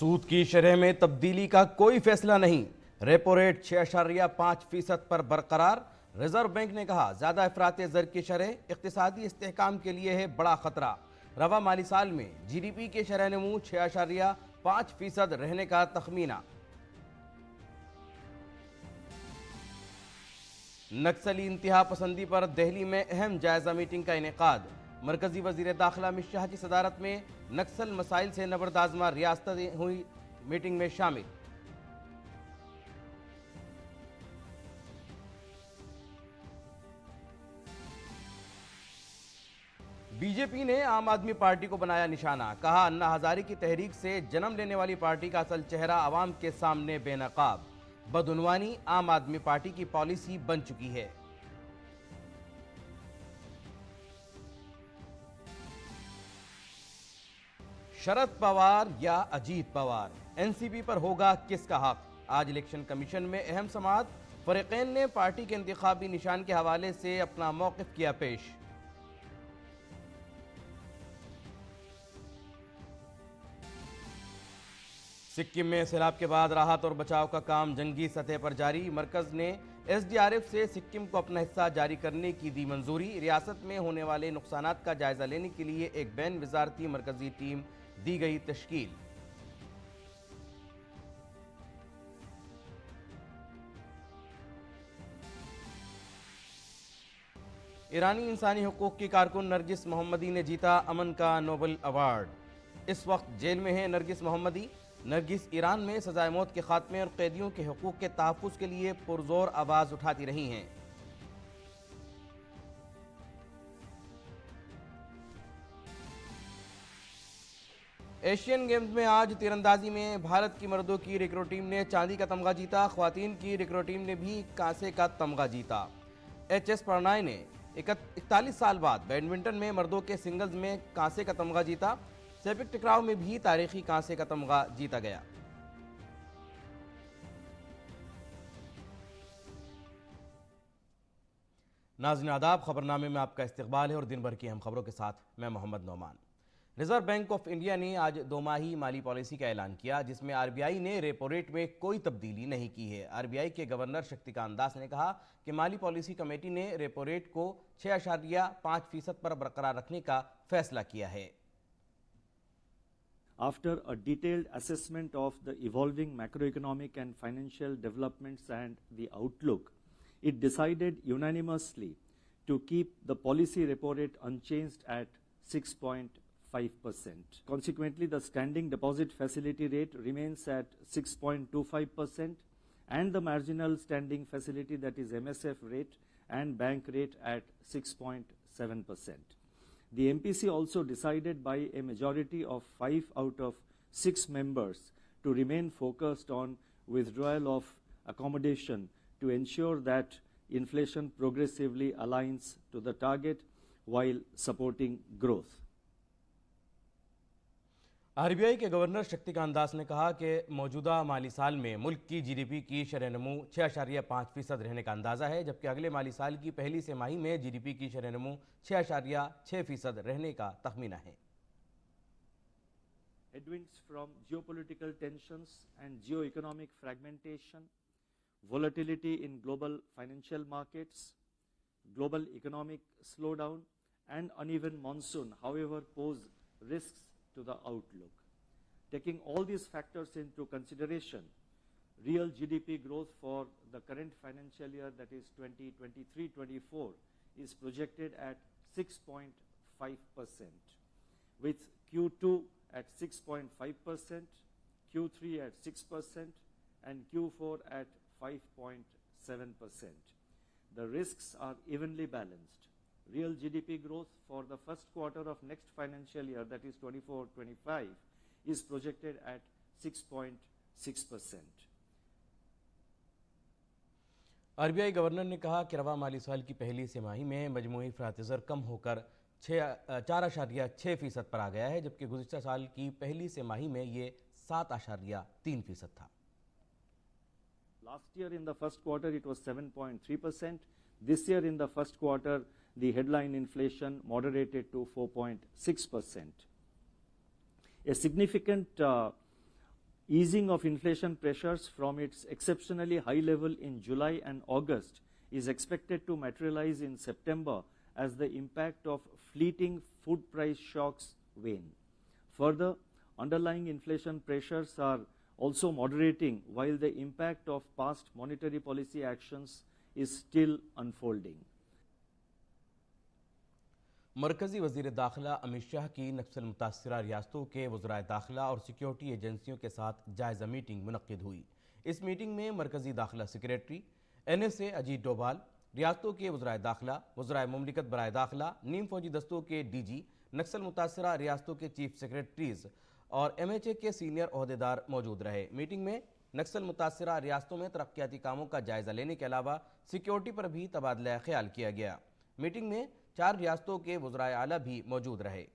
सूद की शरह में तब्दीली का कोई फैसला नहीं। रेपो रेट 6.5% पर बरकरार। रिजर्व बैंक ने कहा ज्यादा अफराते ज़र की शरह इक्तिसादी इस्तेहकाम के लिए है बड़ा खतरा। रवा माली साल में GDP के शरह नमू 6.5% रहने का तखमीना। नक्सली इंतहा पसंदी पर दिल्ली में अहम जायजा मीटिंग का इनेकाद। मरकजी वजीर दाखिला अमित शाह की सदारत में नक्सल मसाइल से नबरदाजमा रियासतें हुई मीटिंग में शामिल। बीजेपी ने आम आदमी पार्टी को बनाया निशाना। कहा अन्ना हजारे की तहरीक से जन्म लेने वाली पार्टी का असल चेहरा आवाम के सामने बेनकाब। बदउनवानी आम आदमी पार्टी की पॉलिसी बन चुकी है। शरद पवार या अजीत पवार, एनसीपी पर होगा किसका हक? आज इलेक्शन कमीशन में अहम समाअत। फरीकैन ने पार्टी के इंतखाबी निशान के हवाले से अपना मौकिफ किया पेश। सिक्किम में सैलाब के बाद राहत और बचाव का काम जंगी सतह पर जारी। मरकज ने SDRF से सिक्किम को अपना हिस्सा जारी करने की दी मंजूरी। रियासत में होने वाले नुकसानात का जायजा लेने के लिए एक बैन वजारती मरकजी टीम दी गई तश्कील। ईरानी इंसानी हुकूक की कारकुन नरगिस मोहम्मदी ने जीता अमन का नोबेल अवार्ड। इस वक्त जेल में है नरगिस मोहम्मदी। नरगिस ईरान में सजाए मौत के खात्मे और कैदियों के हुकूक के तहफ़्फ़ुज़ के लिए पुरजोर आवाज उठाती रही हैं। एशियन गेम्स में आज तीरंदाजी में भारत की मर्दों की रिकरो टीम ने चांदी का तमगा जीता। ख्वातीन की रिकरो टीम ने भी कांसे का तमगा जीता। HS प्रणय ने 41 साल बाद बैडमिंटन में मर्दों के सिंगल्स में कांसे का तमगा जीता। सेपिक टकराव में भी तारीखी कांसे का तमगा जीता गया। नाज़रीन आदाब, खबरनामे में आपका इस्तकबाल है और दिन भर की अहम खबरों के साथ मैं Mohammad Nauman. Reserve Bank of India ने आज दोमाही माली पॉलिसी का ऐलान किया, जिसमें RBI ने रेपो रेट में कोई तब्दीली नहीं की है। RBI के गवर्नर शक्तिकांत दास ने कहा कि माली पॉलिसी कमेटी ने रेपो रेट को 6.5% पर बरकरार रखने का फैसला किया है। After a detailed assessment of the evolving macroeconomic and financial developments and the outlook, it decided unanimously to keep the policy repo rate unchanged at 6.5%. Consequently, the standing deposit facility rate remains at 6.25% and the marginal standing facility, that is MSF rate, and bank rate at 6.7%. The MPC also decided by a majority of 5 out of 6 members to remain focused on withdrawal of accommodation to ensure that inflation progressively aligns to the target while supporting growth. RBI के governor Shaktikanta Das ने कहा कि मौजूदा माली साल में मुल्क की GDP की शरह नमू 6.5% रहने का अंदाज़ा है, जबकि अगले माली साल की पहली तिमाही में GDP की शरह नमू 6.6% रहने का तखमीना है। Headwinds from geopolitical tensions and geo-economic fragmentation, volatility in global financial markets, global economic slowdown, and uneven monsoon, however, pose risks to the outlook. Taking all these factors into consideration, real GDP growth for the current financial year, that is 2023-24, is projected at 6.5%, with Q2 at 6.5%, Q3 at 6%, and Q4 at 5.7%. The risks are evenly balanced. Real GDP growth for the first quarter of next financial year, that is 24-25, is projected at 6.6%. RBI governor ने कहा कि रवा माली साल की पहली तिमाही में मजमूई अफरात-ए-ज़र कम होकर 4.6% पर आ गया है, जबकि गुज़िश्ता साल की पहली तिमाही में ये 7.3% था। Last year in the first quarter it was 7.3%. This year in the first quarter the headline inflation moderated to 4.6%. A significant Easing of inflation pressures from its exceptionally high level in July and August is expected to materialize in September as the impact of fleeting food price shocks wane. Further, underlying inflation pressures are also moderating while the impact of past monetary policy actions is still unfolding. मरकजी वजीर दाखिला अमित शाह की नक्सल मुतासरा रियासतों के वज़राए दाखिला और security एजेंसियों के साथ जायज़ा मीटिंग मुनक्किद हुई। इस मीटिंग में मरकजी दाखिला सेक्रेटरी NSA अजीत डोभाल, रियासतों के वज़राए दाखिला, वज़राए मुमलिकत बराए दाखिला, नीम फौजी दस्तों के DG, नक्सल मुतासरा रियासतों के चीफ सेक्रेटरीज और MHA के सीनियर ओहदेदार मौजूद रहे। मीटिंग में नक्सल मुतासरा रियासतों में तरक्याती कामों का जायज़ा लेने के अलावा सिक्योरिटी पर भी तबादला ख्याल किया गया। मीटिंग में 4 रियासतों के वज़राए आला भी मौजूद रहे।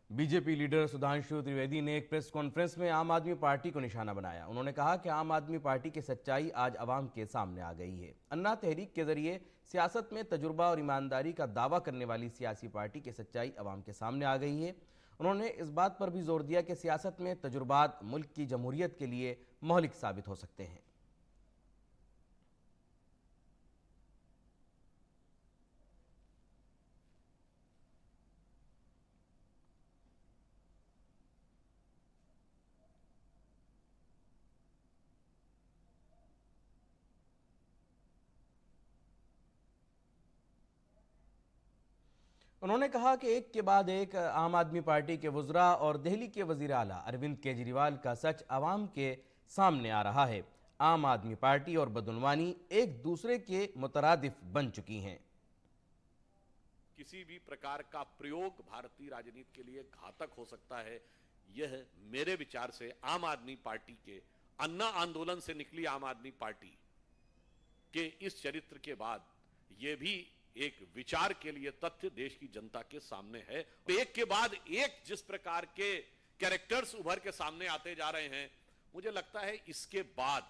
बीजेपी लीडर सुधांशु त्रिवेदी ने एक प्रेस कॉन्फ्रेंस में आम आदमी पार्टी को निशाना बनाया। उन्होंने कहा कि आम आदमी पार्टी की सच्चाई आज अवाम के सामने आ गई है। अन्ना तहरीक के जरिए सियासत में तजुर्बा और ईमानदारी का दावा करने वाली सियासी पार्टी की सच्चाई अवाम के सामने आ गई है। उन्होंने इस बात पर भी जोर दिया कि सियासत में तजुर्बात मुल्क की जमहूरियत के लिए महलिक साबित हो सकते हैं। उन्होंने कहा कि एक के बाद एक आम आदमी पार्टी के वज़रा और दिल्ली के वज़ीर आला अरविंद केजरीवाल का सच अवाम के सामने आ रहा है। आम आदमी पार्टी और बदउनवानी एक दूसरे के मुतरादिफ बन चुकी हैं। किसी भी प्रकार का प्रयोग भारतीय राजनीति के लिए घातक हो सकता है। यह मेरे विचार से आम आदमी पार्टी के अन्ना आंदोलन से निकली आम आदमी पार्टी के इस चरित्र के बाद यह भी एक विचार के लिए तथ्य देश की जनता के सामने है। एक के बाद एक जिस प्रकार के कैरेक्टर्स उभर के सामने आते जा रहे हैं, मुझे लगता है इसके बाद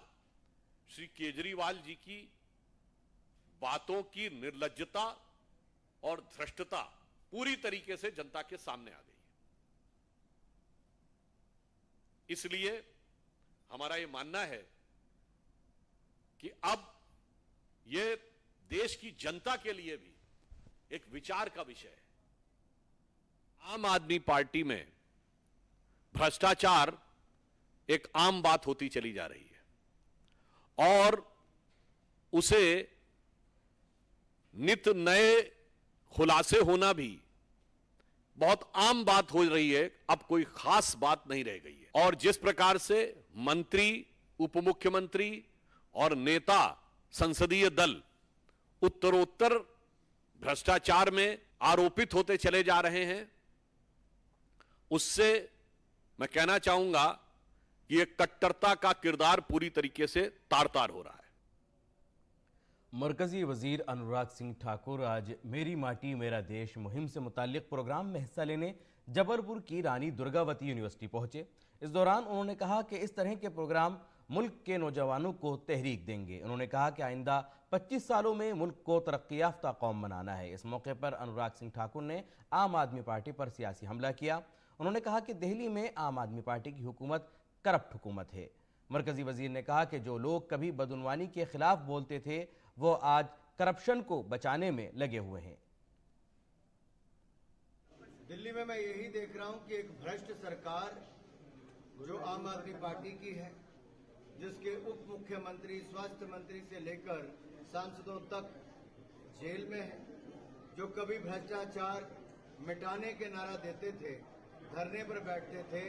श्री केजरीवाल जी की बातों की निर्लज्जता और धृष्टता पूरी तरीके से जनता के सामने आ गई है। इसलिए हमारा यह मानना है कि अब यह देश की जनता के लिए भी एक विचार का विषय है। आम आदमी पार्टी में भ्रष्टाचार एक आम बात होती चली जा रही है और उसे नित नए खुलासे होना भी बहुत आम बात हो रही है। अब कोई खास बात नहीं रह गई है और जिस प्रकार से मंत्री, उपमुख्यमंत्री और नेता संसदीय दल उत्तरोत्तर भ्रष्टाचार में आरोपित होते चले जा रहे हैं, उससे मैं कहना चाहूंगा कि यह कट्टरता का किरदार पूरी तरीके से तार-तार हो रहा है। मरकजी वजीर अनुराग सिंह ठाकुर आज मेरी माटी मेरा देश मुहिम से मुताल्लिक प्रोग्राम में हिस्सा लेने जबलपुर की रानी दुर्गावती यूनिवर्सिटी पहुंचे। इस दौरान उन्होंने कहा कि इस तरह के प्रोग्राम मुल्क के नौजवानों को तहरीक देंगे। उन्होंने कहा कि आइंदा 25 सालों में मुल्क को तरक्की याफ्ता कौम बनाना है। इस मौके पर अनुराग सिंह ठाकुर ने आम आदमी पार्टी पर सियासी हमला किया। उन्होंने कहा कि दिल्ली में आम आदमी पार्टी की हुकूमत करप्ट हुकूमत है। मरकजी वजीर ने कहा कि जो लोग कभी बदउनवानी के खिलाफ बोलते थे वो आज करप्शन को बचाने में लगे हुए हैं। दिल्ली में मैं यही देख रहा हूं कि एक भ्रष्ट सरकार जो आम आदमी पार्टी की है, जिसके उप मुख्यमंत्री, स्वास्थ्य मंत्री से लेकर सांसदों तक जेल में है, जो कभी भ्रष्टाचार मिटाने के नारा देते थे, धरने पर बैठते थे,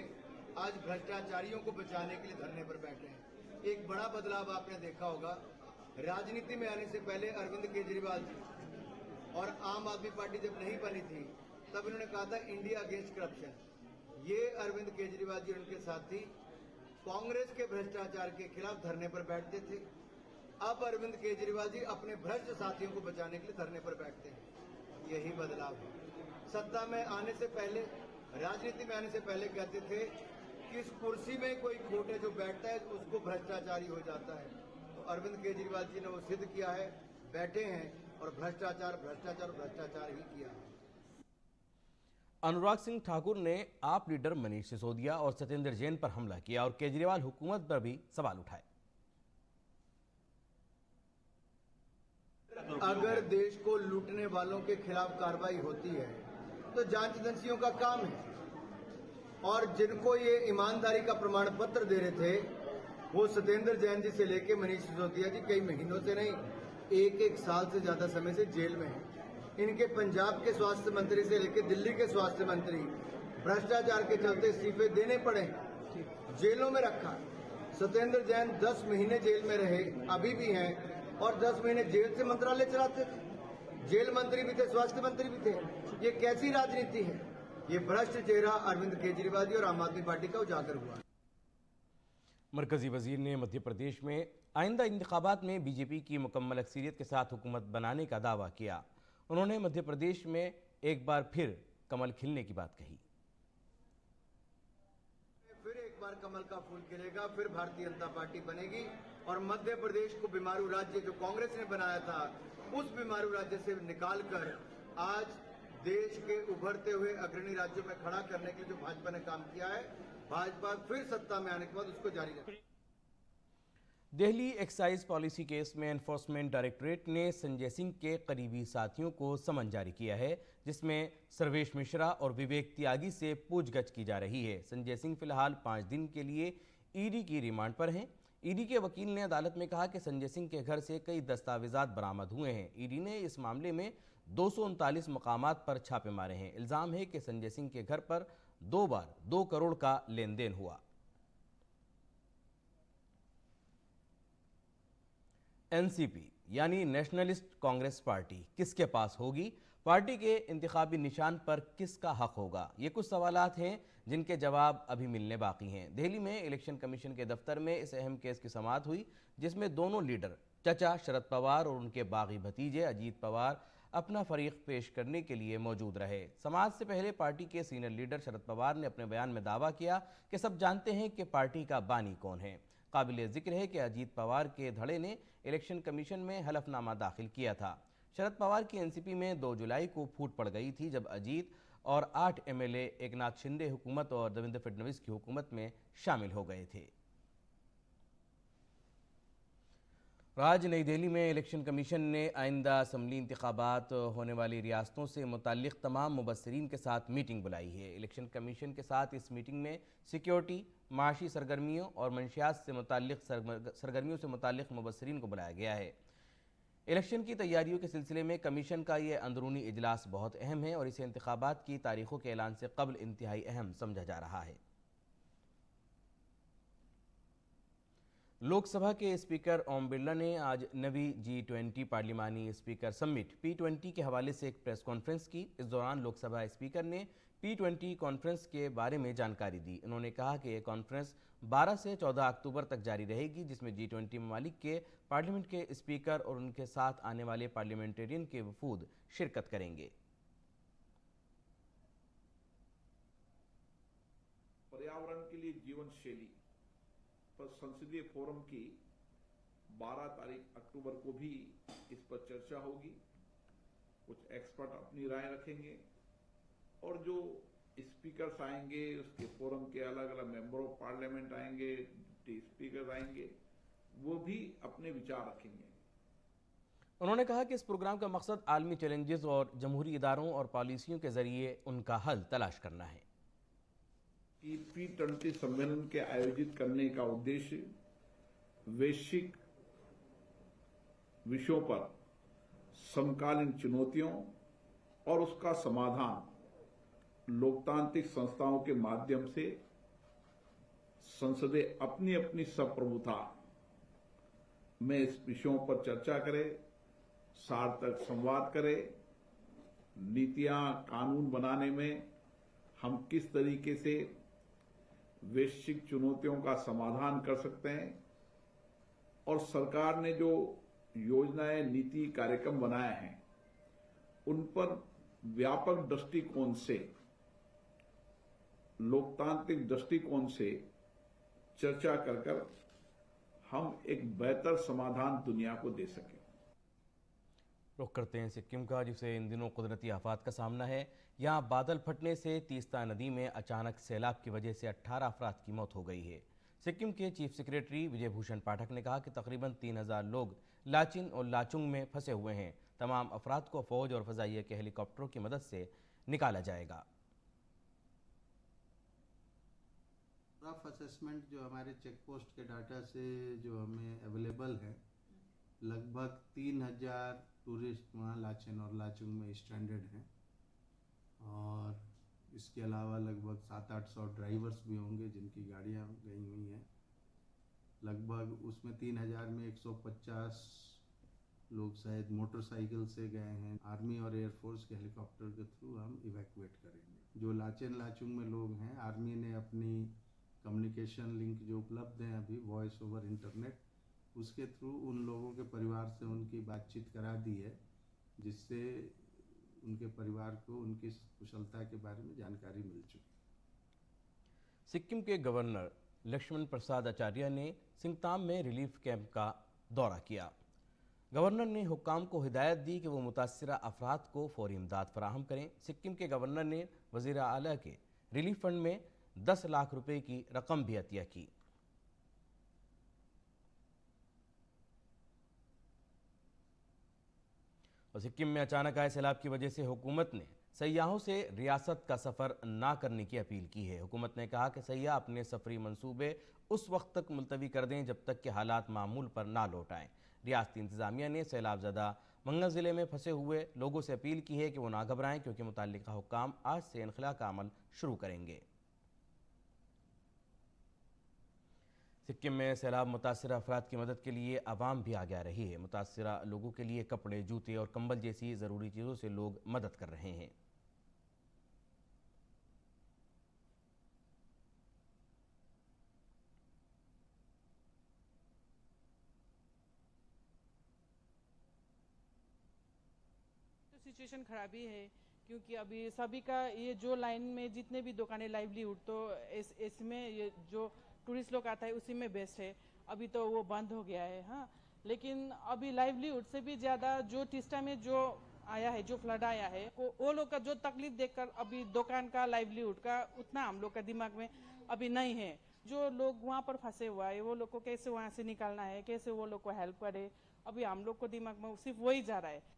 आज भ्रष्टाचारियों को बचाने के लिए धरने पर बैठे हैं। एक बड़ा बदलाव आपने देखा होगा। राजनीति में आने से पहले अरविंद केजरीवाल जी और आम आदमी पार्टी जब नहीं बनी थी तब इन्होंने कहा था इंडिया अगेंस्ट करप्शन। ये अरविंद केजरीवाल जी और उनके साथी कांग्रेस के भ्रष्टाचार के खिलाफ धरने पर बैठते थे। अब अरविंद केजरीवाल जी अपने भ्रष्ट साथियों को बचाने के लिए धरने पर बैठते हैं। यही बदलाव है। सत्ता में आने से पहले, राजनीति में आने से पहले कहते थे कि इस कुर्सी में कोई खोटे जो बैठता है उसको भ्रष्टाचारी हो जाता है। तो अरविंद केजरीवाल जी ने वो सिद्ध किया है, बैठे हैं और भ्रष्टाचार भ्रष्टाचार भ्रष्टाचार ही किया है। अनुराग सिंह ठाकुर ने आप लीडर मनीष सिसोदिया और सत्येंद्र जैन पर हमला किया और केजरीवाल हुकूमत पर भी सवाल उठाए। अगर देश को लूटने वालों के खिलाफ कार्रवाई होती है तो जांच एजेंसियों का काम है, और जिनको ये ईमानदारी का प्रमाण पत्र दे रहे थे वो सत्येंद्र जैन जी से लेके मनीष सिसोदिया जी कई महीनों से नहीं, एक साल से ज्यादा समय से जेल में हैं। इनके पंजाब के स्वास्थ्य मंत्री से लेकर दिल्ली के स्वास्थ्य मंत्री भ्रष्टाचार के चलते इस्तीफे देने पड़े, जेलों में रखा। सत्येंद्र जैन 10 महीने जेल में रहे, अभी भी हैं, और 10 महीने जेल से मंत्रालय चलाते थे, जेल मंत्री भी थे, स्वास्थ्य मंत्री भी थे। ये कैसी राजनीति है? ये भ्रष्ट चेहरा अरविंद केजरीवाल जी और आम आदमी पार्टी का उजागर हुआ। मरकजी वजीर ने मध्य प्रदेश में आइंदा इंतखाबात में बीजेपी की मुकम्मल अक्सरियत के साथ हुकूमत बनाने का दावा किया। उन्होंने मध्य प्रदेश में एक बार फिर कमल खिलने की बात कही। फिर एक बार कमल का फूल खिलेगा, फिर भारतीय जनता पार्टी बनेगी, और मध्य प्रदेश को बीमारू राज्य जो कांग्रेस ने बनाया था उस बीमारू राज्य से निकालकर आज देश के उभरते हुए अग्रणी राज्यों में खड़ा करने के लिए जो भाजपा ने काम किया है, भाजपा फिर सत्ता में आने के बाद उसको जारी रखेगी। दिल्ली एक्साइज पॉलिसी केस में एनफोर्समेंट डायरेक्टरेट ने संजय सिंह के करीबी साथियों को समन जारी किया है, जिसमें सर्वेश मिश्रा और विवेक त्यागी से पूछगछ की जा रही है। संजय सिंह फिलहाल 5 दिन के लिए ईडी की रिमांड पर हैं। ईडी के वकील ने अदालत में कहा कि संजय सिंह के घर से कई दस्तावेजात बरामद हुए हैं। ईडी ने इस मामले में 239 मकामात पर छापे मारे हैं। इल्जाम है कि संजय सिंह के घर पर 2 बार 2 करोड़ का लेन देन हुआ। एनसीपी यानी नेशनलिस्ट कांग्रेस पार्टी किसके पास होगी? पार्टी के इंतखाबी निशान पर किसका हक होगा? ये कुछ सवालात हैं जिनके जवाब अभी मिलने बाकी हैं। दिल्ली में इलेक्शन कमीशन के दफ्तर में इस अहम केस की समाअत हुई, जिसमें दोनों लीडर चचा शरद पवार और उनके बागी भतीजे अजीत पवार अपना फरीक पेश करने के लिए मौजूद रहे। समाअत से पहले पार्टी के सीनियर लीडर शरद पवार ने अपने बयान में दावा किया कि सब जानते हैं कि पार्टी का बानी कौन है। काबिल जिक्र है कि अजीत पवार के धड़े ने इलेक्शन कमीशन में हलफनामा दाखिल किया था। शरद पवार की एनसीपी में 2 जुलाई को फूट पड़ गई थी, जब अजीत और 8 एमएलए एकनाथ शिंदे हुकूमत और देवेंद्र फडणवीस की हुकूमत में शामिल हो गए थे। आज नई दिल्ली में इलेक्शन कमीशन ने आइंदा असम्बली इंतखाबात होने वाली रियासतों से मुताल्लिक तमाम मुबस्सिरीन के साथ मीटिंग बुलाई है। इलेक्शन कमीशन के साथ इस मीटिंग में सिक्योरिटी, माशी सरगर्मियों और मंशियात से मुताल्लिक सरगर्मियों से मुताल्लिक मुबस्सिरीन को बुलाया गया है। इलेक्शन की तैयारियों के सिलसिले में कमीशन का ये अंदरूनी इजलास बहुत अहम है और इसे इंतखाबात की तारीखों के ऐलान से कबल इंतहाई अहम समझा जा रहा है। लोकसभा के स्पीकर ओम बिरला ने आज नवी G20 पार्लिमानी स्पीकर समिट P20 के हवाले से एक प्रेस कॉन्फ्रेंस की। इस दौरान लोकसभा स्पीकर ने P20 कॉन्फ्रेंस के बारे में जानकारी दी। उन्होंने कहा कि यह कॉन्फ्रेंस 12 से 14 अक्टूबर तक जारी रहेगी, जिसमें G20 ममालिक के पार्लियामेंट के स्पीकर और उनके साथ आने वाले पार्लियामेंटेरियन के वफूद शिरकत करेंगे। पर्यावरण के लिए जीवन शैली पर संसदीय फोरम की 12 तारीख अक्टूबर को भी इस पर चर्चा होगी। कुछ एक्सपर्ट अपनी राय रखेंगे और जो स्पीकर्स आएंगे, उसके फोरम के अलग अलग मेंबर ऑफ पार्लियामेंट आएंगे, स्पीकर आएंगे, वो भी अपने विचार रखेंगे। उन्होंने कहा कि इस प्रोग्राम का मकसद आलमी चैलेंजेस और जमहूरी इदारों और पॉलिसियों के जरिए उनका हल तलाश करना है। P20 सम्मेलन के आयोजित करने का उद्देश्य वैश्विक विषयों पर समकालीन चुनौतियों और उसका समाधान लोकतांत्रिक संस्थाओं के माध्यम से संसदें अपनी अपनी संप्रभुता में इस विषयों पर चर्चा करे, सार्थक संवाद करे, नीतियां कानून बनाने में हम किस तरीके से वैश्विक चुनौतियों का समाधान कर सकते हैं और सरकार ने जो योजनाएं, नीति, कार्यक्रम बनाए हैं उन पर व्यापक दृष्टिकोण से, लोकतांत्रिक दृष्टिकोण से चर्चा कर हम एक बेहतर समाधान दुनिया को दे सकें। रुख करते हैं सिक्किम का, जिसे इन दिनों कुदरती आफात का सामना है। यहाँ बादल फटने से तीस्ता नदी में अचानक सैलाब की वजह से 18 अफराद की मौत हो गई है। सिक्किम के चीफ सेक्रेटरी विजय भूषण पाठक ने कहा कि तकरीबन 3000 लोग लाचिन और लाचुंग में फंसे हुए हैं। तमाम अफराद को फौज और फजाइया के हेलीकॉप्टरों की मदद से निकाला जाएगा। रफ असेसमेंट जो हमारे चेक पोस्ट के डाटा से जो हमें अवेलेबल है, लगभग 3000 टूरिस्ट वहाँ लाचेन और लाचुंग में स्ट्रैंडेड हैं और इसके अलावा लगभग 700-800 ड्राइवर्स भी होंगे जिनकी गाड़ियाँ गई हुई हैं। लगभग उसमें 3000 में 150 लोग शायद मोटरसाइकिल से गए हैं। आर्मी और एयरफोर्स के हेलीकॉप्टर के थ्रू हम इवैक्यूएट करेंगे। जो लाचेन लाचुंग में लोग हैं, आर्मी ने अपनी कम्युनिकेशन लिंक जो उपलब्ध हैं अभी वॉइस ओवर इंटरनेट, उसके थ्रू उन लोगों के परिवार से उनकी बातचीत करा दी है, जिससे उनके परिवार को उनकी कुशलता के बारे में जानकारी मिल चुकी। सिक्किम के गवर्नर लक्ष्मण प्रसाद आचार्य ने सिंगताम में रिलीफ कैंप का दौरा किया। गवर्नर ने हुक्काम को हिदायत दी कि वो मुतासरा अफराद को फौरी इमदाद फराहम करें। सिक्किम के गवर्नर ने वज़ीर आला के रिलीफ फंड में 10 लाख रुपए की रकम भी अतिया की। और सिक्किम में अचानक आए सैलाब की वजह से हुकूमत ने सयाहों से रियासत का सफ़र ना करने की अपील की है। हुकूमत ने कहा कि सयाह अपने सफरी मंसूबे उस वक्त तक मुलतवी कर दें जब तक कि हालात मामूल पर ना लौट आएँ। रियासती इंतज़ामिया ने सैलाबज़दा मंगल ज़िले में फंसे हुए लोगों से अपील की है कि वो ना घबराएं, क्योंकि मुतल्लिका हुक्काम आज से इनखला का अमल शुरू करेंगे। सिक्किम में सैलाब मुतासरा अफराद की मदद के लिए आवाम भी आगे आ रही है। मुतासरा लोगों के लिए कपड़े, जूते और कंबल जैसी ज़रूरी चीज़ों से लोग मदद कर रहे हैं। सिचुएशन खराबी है, क्योंकि अभी सभी का ये जो लाइन में जितने भी दुकानें लाइवलीहुड, तो इसमें ये जो टूरिस्ट लोग आता है उसी में बेस्ट है। अभी तो वो बंद हो गया है। हाँ, लेकिन अभी लाइवलीहुड से भी ज़्यादा जो टिस्टा में जो आया है, जो फ्लड आया है, वो लोग का जो तकलीफ देखकर अभी दुकान का, लाइवलीहुड का उतना हम लोग का दिमाग में अभी नहीं है। जो लोग वहाँ पर फंसे हुआ है, वो लोग को कैसे वहाँ से निकालना है, कैसे वो लोग को हेल्प करे, अभी हम लोग को दिमाग में सिर्फ वही जा रहा है।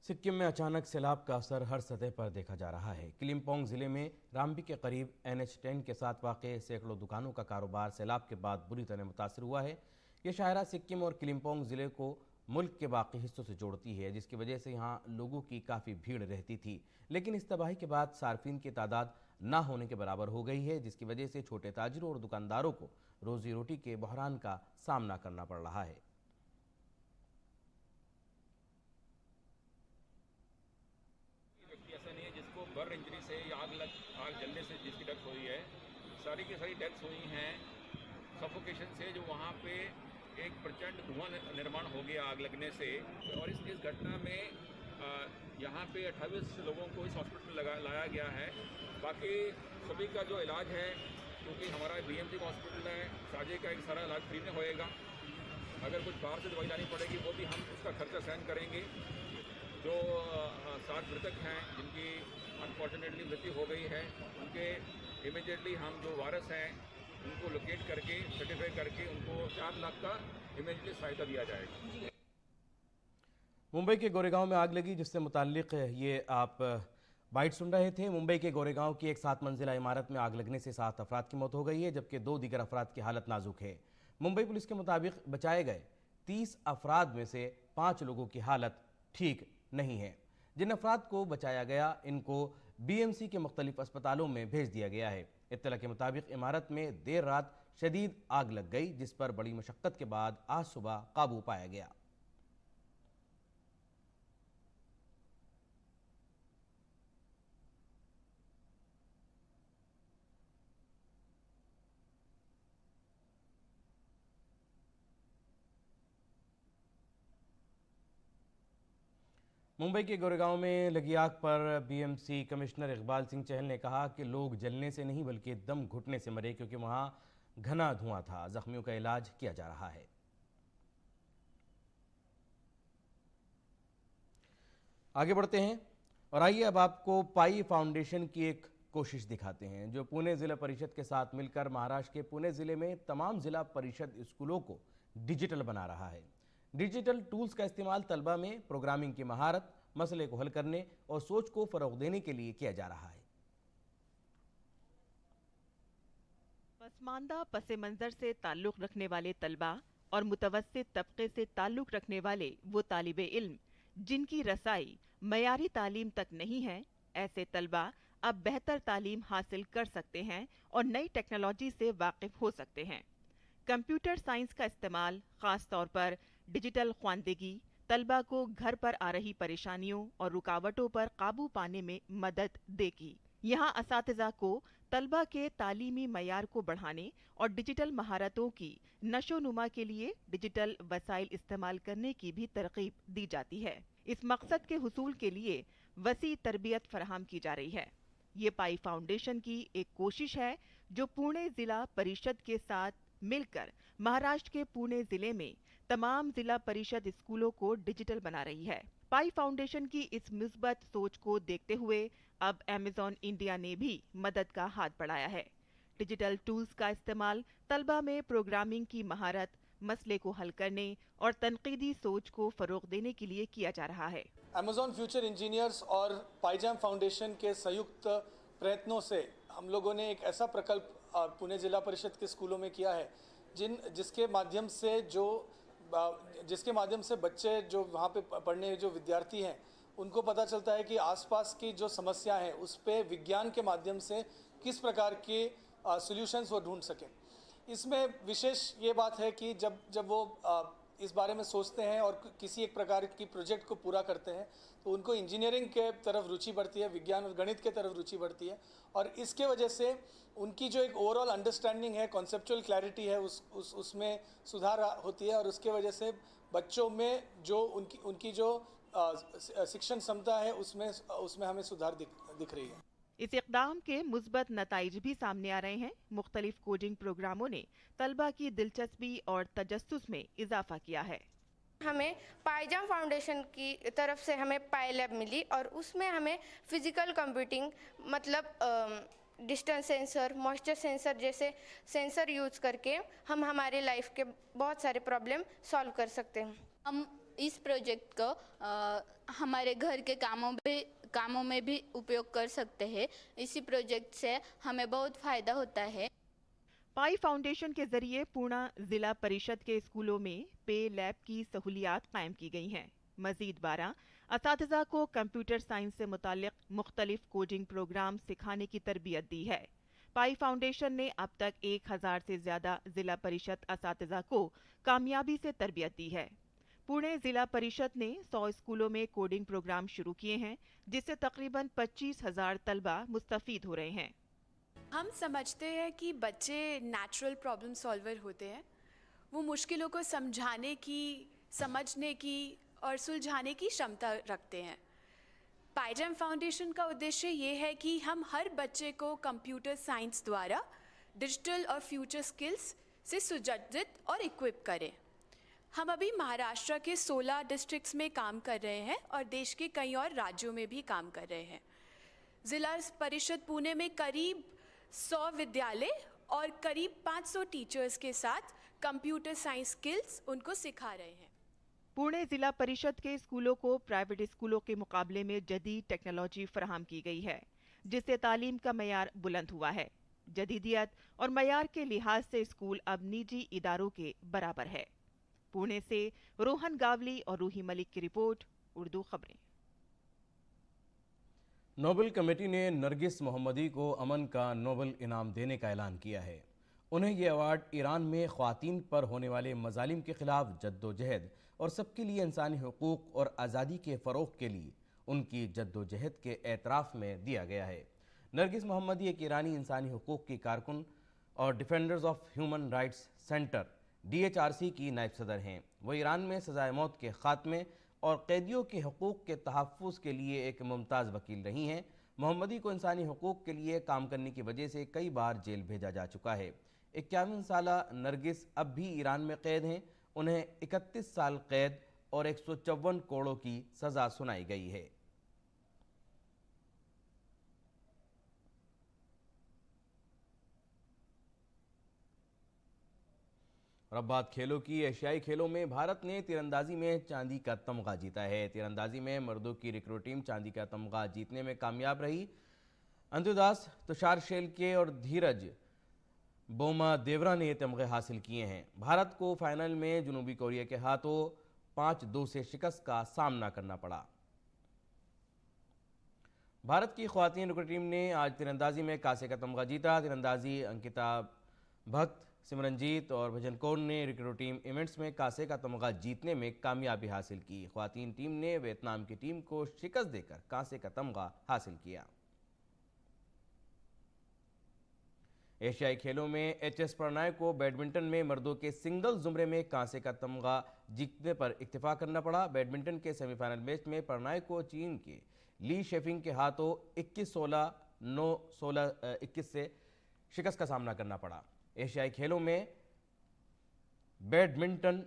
सिक्किम में अचानक सैलाब का असर हर सतह पर देखा जा रहा है। किलिम्पोंग ज़िले में रामबी के करीब NH10 के साथ वाक़ सैकड़ों दुकानों का कारोबार सैलाब के बाद बुरी तरह मुतासर हुआ है। ये शाहरा सिक्किम और किलिम्पोंग ज़िले को मुल्क के बाकी हिस्सों से जोड़ती है, जिसकी वजह से यहाँ लोगों की काफ़ी भीड़ रहती थी। लेकिन इस तबाही के बाद सार्फिन की तादाद ना होने के बराबर हो गई है, जिसकी वजह से छोटे ताजिरों और दुकानदारों को रोज़ी रोटी के बहरान का सामना करना पड़ रहा है। बर्न इंजरी से या आग जलने से जिसकी डेथ हुई है, सारी की सारी डेथ्स हुई हैं सफोकेशन से, जो वहाँ पे एक प्रचंड धुआं निर्माण हो गया आग लगने से। और इस घटना में यहाँ पे 28 लोगों को इस हॉस्पिटल में लाया गया है। बाकी सभी का जो इलाज है, क्योंकि हमारा BMC का हॉस्पिटल है, साजे का एक सारा इलाज फ्री में होएगा। अगर कुछ बाहर से दवाई लानी पड़ेगी वो भी हम उसका खर्चा सहन करेंगे। जो 7 मृतक हैं जिनकी अनफॉर्चुनेटली मृत्यु हो गई है, उनके इमीडिएटली हम जो वारस हैं उनको लोकेट करके सर्टिफाई करके उनको 4 लाख का इमीडिएटली सहायता दिया जाएगा। मुंबई के गोरेगांव में आग लगी, जिससे मुताल्लिक ये आप बाइट सुन रहे थे। मुंबई के गोरेगांव की एक 7 मंजिला इमारत में आग लगने से 7 अफराद की मौत हो गई है, जबकि 2 दीगर अफराद की हालत नाजुक है। मुंबई पुलिस के मुताबिक बचाए गए 30 अफराद में से 5 लोगों की हालत ठीक नहीं है। जिन अफराद को बचाया गया, इनको BMC के मुख्तलिफ अस्पतालों में भेज दिया गया है। इत्तला के मुताबिक इमारत में देर रात शदीद आग लग गई, जिस पर बड़ी मशक्क़त के बाद आज सुबह काबू पाया गया। मुंबई के गोरेगांव में लगी आग पर BMC कमिश्नर इकबाल सिंह चहल ने कहा कि लोग जलने से नहीं बल्कि दम घुटने से मरे, क्योंकि वहां घना धुआं था। जख्मियों का इलाज किया जा रहा है। आगे बढ़ते हैं और आइए अब आपको पाई फाउंडेशन की एक कोशिश दिखाते हैं, जो पुणे जिला परिषद के साथ मिलकर महाराष्ट्र के पुणे जिले में तमाम जिला परिषद स्कूलों को डिजिटल बना रहा है। डिजिटल टूल्स का इस्तेमाल तलबा में प्रोग्रामिंग की महारत, मसले को हल करने और सोच को फरोग देने के लिए किया जा रहा है। पसमानदा पसे मंजर से ताल्लुक़ रखने वाले तलबा और मुतवस्सित तबके से ताल्लुक़ रखने वाले वो तालिबे इल्म जिनकी रसाई मयारी तालीम तक नहीं है, ऐसे तलबा अब बेहतर तालीम हासिल कर सकते हैं और नई टेक्नोलॉजी से वाकिफ हो सकते हैं। कंप्यूटर साइंस का इस्तेमाल खास तौर पर डिजिटल ख्वानदगी तलबा को घर पर आ रही परेशानियों और रुकावटों पर काबू पाने में मदद देगी। यहाँ असातिज़ा को तलबा के तालीमी मयार को बढ़ाने और डिजिटल महारतों की नशोनुमा के लिए डिजिटल वसाइल इस्तेमाल करने की भी तरकीब दी जाती है। इस मकसद के हुसूल के लिए वसी तरबियत फराहम की जा रही है। ये पाई फाउंडेशन की एक कोशिश है जो पुणे जिला परिषद के साथ मिलकर महाराष्ट्र के पुणे जिले में तमाम जिला परिषद स्कूलों को डिजिटल बना रही है। पाई फाउंडेशन की इस मुस्बत सोच को देखते हुए अब अमेज़न इंडिया ने भी मदद का हाथ बढ़ाया है। डिजिटल टूल्स का इस्तेमाल तलबा में प्रोग्रामिंग की महारत, मसले को हल करने और तनकीदी सोच को फरोग देने के लिए किया जा रहा है। अमेज़न फ्यूचर इंजीनियर्स और पाईजैम फाउंडेशन के संयुक्त प्रयत्नों से हम लोगों ने एक ऐसा प्रकल्प पुणे जिला परिषद के स्कूलों में किया है जिसके माध्यम से बच्चे जो वहाँ पे पढ़ने जो विद्यार्थी हैं उनको पता चलता है कि आसपास की जो समस्या है उस पे विज्ञान के माध्यम से किस प्रकार के सॉल्यूशंस वो ढूंढ सकें। इसमें विशेष ये बात है कि जब वो इस बारे में सोचते हैं और किसी एक प्रकार की प्रोजेक्ट को पूरा करते हैं तो उनको इंजीनियरिंग के तरफ रुचि बढ़ती है, विज्ञान और गणित के तरफ रुचि बढ़ती है और इसके वजह से उनकी जो एक ओवरऑल अंडरस्टैंडिंग है, कॉन्सेप्चुअल क्लैरिटी है, उसमें सुधार होती है और उसके वजह से बच्चों में जो उनकी जो शिक्षण क्षमता है उसमें हमें सुधार दिख रही है। इस इक़दाम के मुस्बत नताइज भी सामने आ रहे हैं। मुख्तलिफ कोडिंग प्रोग्रामों ने तलबा की दिलचस्पी और तजस्सुस में इजाफा किया है। हमें पाईजैम फाउंडेशन की तरफ से हमें पाई लैब मिली और उसमें हमें फिजिकल कंप्यूटिंग मतलब डिस्टेंस सेंसर, मॉइस्चर सेंसर जैसे सेंसर यूज करके हम हमारे लाइफ के बहुत सारे प्रॉब्लम सॉल्व कर सकते हैं। हम इस प्रोजेक्ट को हमारे घर के कामों में भी उपयोग कर सकते हैं। इसी प्रोजेक्ट से हमें बहुत फ़ायदा होता है। पाई फाउंडेशन के जरिए पूर्णा जिला परिषद के स्कूलों में पे लैब की सहूलियात कायम की गई हैं। मजीद 12 असातिज़ा को कंप्यूटर साइंस से मुताल्लिक मुख्तलिफ कोडिंग प्रोग्राम सिखाने की तरबियत दी है। पाई फाउंडेशन ने अब तक 1000 से ज़्यादा जिला परिषद असातिज़ा को कामयाबी से तरबियत दी है। पुणे जिला परिषद ने 100 स्कूलों में कोडिंग प्रोग्राम शुरू किए हैं, जिससे तकरीबन 25,000 तलबा मुस्तफीद हो रहे हैं। हम समझते हैं कि बच्चे नेचुरल प्रॉब्लम सॉल्वर होते हैं। वो मुश्किलों को समझाने की, समझने की और सुलझाने की क्षमता रखते हैं। पाईजैम फाउंडेशन का उद्देश्य ये है कि हम हर बच्चे को कंप्यूटर साइंस द्वारा डिजिटल और फ्यूचर स्किल्स से सुसज्जित और इक्विप करें। हम अभी महाराष्ट्र के 16 डिस्ट्रिक्ट्स में काम कर रहे हैं और देश के कई और राज्यों में भी काम कर रहे हैं। जिला परिषद पुणे में करीब 100 विद्यालय और करीब 500 टीचर्स के साथ कंप्यूटर साइंस स्किल्स उनको सिखा रहे हैं। पुणे जिला परिषद के स्कूलों को प्राइवेट स्कूलों के मुकाबले में जदीद टेक्नोलॉजी फराहम की गई है, जिससे तालीम का मयार बुलंद हुआ है। जदीदियत और मयार के लिहाज से स्कूल अब निजी इदारों के बराबर है। पुणे से रोहन गावली और रूही मलिक की रिपोर्ट, उर्दू खबरें। नोबेल कमेटी ने नरगिस मोहम्मदी को अमन का नोबेल इनाम देने का ऐलान किया है। उन्हें यह अवार्ड ईरान में ख़वातीन पर होने वाले मजालिम के खिलाफ जद्दोजहद और सबके लिए इंसानी हुकूक और आज़ादी के फ़रोग़ के लिए उनकी जद्दोजहद के एतराफ़ में दिया गया है। नरगिस मोहम्मदी एक ईरानी इंसानी हुकूक की कारकुन और defenders of human rights centre DHRC की नायब सदर हैं। वो ईरान में सज़ाए मौत के ख़ात्मे और कैदियों के हुकूक के तहफ़्फ़ुज़ के लिए एक मुमताज़ वकील रही हैं। मोहम्मदी को इंसानी हुकूक के लिए काम करने की वजह से कई बार जेल भेजा जा चुका है। 51 साला नरगिस अब भी ईरान में कैद हैं। उन्हें 31 साल कैद और 154 करोड़ की सज़ा सुनाई गई है। और अब बात खेलों की। एशियाई खेलों में भारत ने तीरंदाजी में चांदी का तमगा जीता है। तीरंदाजी में मर्दों की रिकर्व टीम चांदी का तमगा जीतने में कामयाब रही। अंजुदास, तुषार शेलके और धीरज बोमादेवरा ने तमगे हासिल किए हैं। भारत को फाइनल में जनूबी कोरिया के हाथों 5-2 से शिकस्त का सामना करना पड़ा। भारत की ख्वातीन रिकर्व टीम ने आज तीरंदाजी में कांसे का तमगा जीता। तीरंदाजी अंकिता भक्त, सिमरनजीत और भजन कौर ने रिकर्व टीम इवेंट्स में कांसे का तमगा जीतने में कामयाबी हासिल की। ख्वातीन टीम ने वियतनाम की टीम को शिकस्त देकर कांसे का तमगा हासिल किया। एशियाई खेलों में एचएस प्रणय को बैडमिंटन में मर्दों के सिंगल जुमरे में कांसे का तमगा जीतने पर इक्तफा करना पड़ा। बैडमिंटन के सेमीफाइनल मैच में प्रणय को चीन के ली शेफिंग के हाथों 21-16, 9-16, 21 से शिकस्त का सामना करना पड़ा। एशियाई खेलों में बैडमिंटन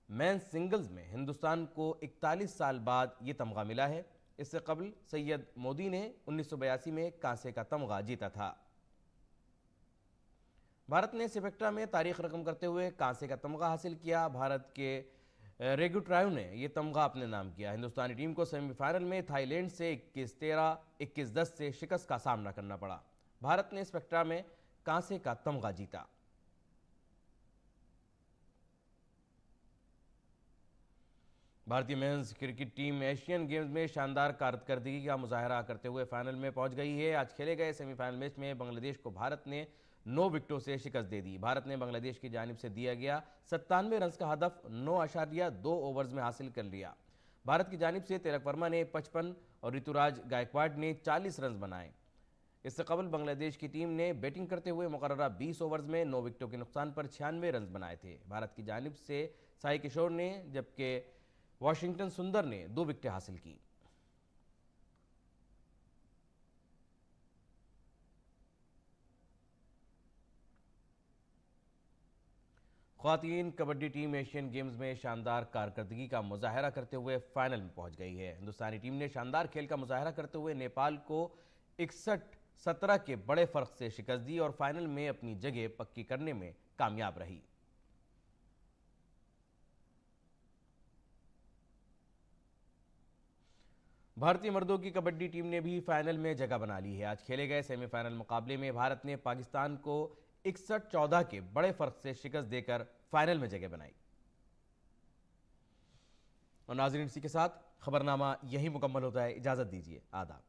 मेंस सिंगल्स में हिंदुस्तान को 41 साल बाद ये तमगा मिला है। इससे कबल सैयद मोदी ने 1982 में कांसे का तमगा जीता था। भारत ने सिपेक्ट्रा में तारीख रकम करते हुए कांसे का तमगा हासिल किया। भारत के रेगुट्रायू ने यह तमगा अपने नाम किया। हिंदुस्तानी टीम को सेमीफाइनल में थाईलैंड से 21-13, 21-10 से शिकस्त का सामना करना पड़ा। भारत ने स्पेक्ट्रा में कांसे का तमगा जीता। भारतीय men's cricket team Asian games में शानदार कारकर्दगी का मुजाहरा करते हुए फाइनल में पहुंच गई है। आज खेले गए सेमीफाइनल मैच में बांग्लादेश को भारत ने 9 विकेटों से शिकस्त दे दी। भारत ने बांग्लादेश की जानिब से दिया गया 97 रन का हदफ 9.2 ओवर्स में हासिल कर लिया। भारत की जानिब से तिलक वर्मा ने 55 और ऋतुराज गायकवाड़ ने 40 रन बनाए। इससे कबल बांग्लादेश की टीम ने बैटिंग करते हुए मुकर्ररा 20 ओवर्स में 9 विकेटों के नुकसान पर 96 रन बनाए थे। भारत की जानिब से साई किशोर ने जबकि वाशिंगटन सुंदर ने 2 विकेटें हासिल की। ख्वातीन कबड्डी टीम एशियन गेम्स में शानदार कारकर्दगी का मुजाहरा करते हुए फाइनल में पहुंच गई है। हिंदुस्तानी टीम ने शानदार खेल का मुजाहरा करते हुए नेपाल को 61-17 के बड़े फर्क से शिकस्त दी और फाइनल में अपनी जगह पक्की करने में कामयाब रही। भारतीय मर्दों की कबड्डी टीम ने भी फाइनल में जगह बना ली है। आज खेले गए सेमीफाइनल मुकाबले में भारत ने पाकिस्तान को 61-14 के बड़े फर्क से शिकस्त देकर फाइनल में जगह बनाई। और नाज़रीन, इसी के साथ खबरनामा यही मुकम्मल होता है। इजाजत दीजिए, आदाब।